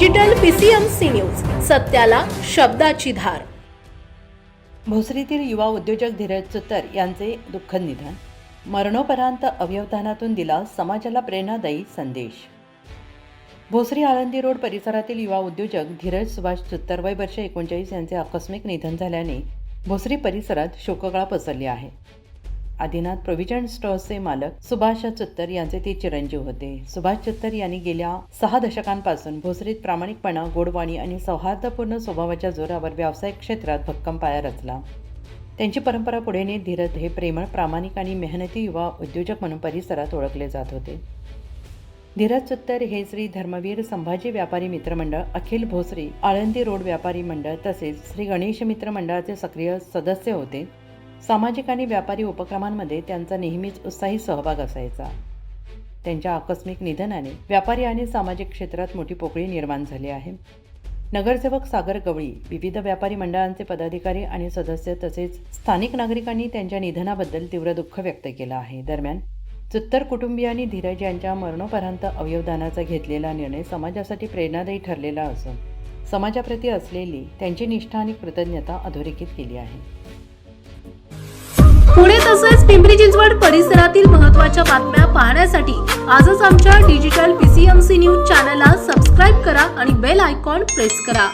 Digital PCMC news, सत्याला शब्दाची धार। भोसरीतील युवा उद्योजक धीरज चुत्तर यांचे दुःखद निधन। मरणोपरांत अवयवदानातून दिला समाजाला प्रेरणादायी संदेश। भोसरी आळंदी रोड परिसरातील युवा उद्योजक धीरज सुभाष चुत्तर वय वर्ष 39 यांचे आकस्मिक निधन झाल्याने भोसरी परिसरात शोककळा पसरली आहे। आदिनाथ प्रोव्हिजन स्टोअर्सचे मालक सुभाष चुत्तर यांचे ते चिरंजीव होते। सुभाष चुत्तर यांनी गेल्या 6 दशकांपासून भोसरीत प्रामाणिकपणा, गोडवाणी आणि सौहार्दपूर्ण स्वभावाच्या जोरावर व्यावसायिक क्षेत्रात भक्कम पाया रचला। त्यांची परंपरा पुढे नेत धीरज हे प्रेमळ, प्रामाणिक आणि मेहनती युवा उद्योजक म्हणून परिसरात ओळखले जात होते। धीरज चुत्तर हे श्री धर्मवीर संभाजी व्यापारी मित्र मंडळ, अखिल भोसरी आळंदी रोड व्यापारी मंडळ तसेच श्री गणेश मित्र मंडळाचे सक्रिय सदस्य होते। सामाजिक आणि व्यापारी उपक्रमांमध्ये त्यांचा नेहमीच उत्साही सहभाग असायचा। त्यांच्या आकस्मिक निधनाने व्यापारी आणि सामाजिक क्षेत्रात मोठी पोकळी निर्माण झाली आहे। नगरसेवक सागर गवळी, विविध व्यापारी मंडळांचे पदाधिकारी आणि सदस्य तसेच स्थानिक नागरिकांनी त्यांच्या निधनाबद्दल तीव्र दुःख व्यक्त केलं आहे। दरम्यान चुत्तर कुटुंबियांनी धीरज यांच्या मरणोपरांत अवयवदानाचा घेतलेला निर्णय समाजासाठी प्रेरणादायी ठरलेला असून समाजाप्रती असलेली त्यांची निष्ठा आणि कृतज्ञता अधोरेखित केली आहे। पुणे तसेच पिंपरी चिंचवड परिसरातील महत्त्वाच्या बातम्या पाहण्यासाठी आजच आमच्या डिजिटल PCMC न्यूज चॅनलला सबस्क्राइब करा आणि बेल आयकॉन प्रेस करा।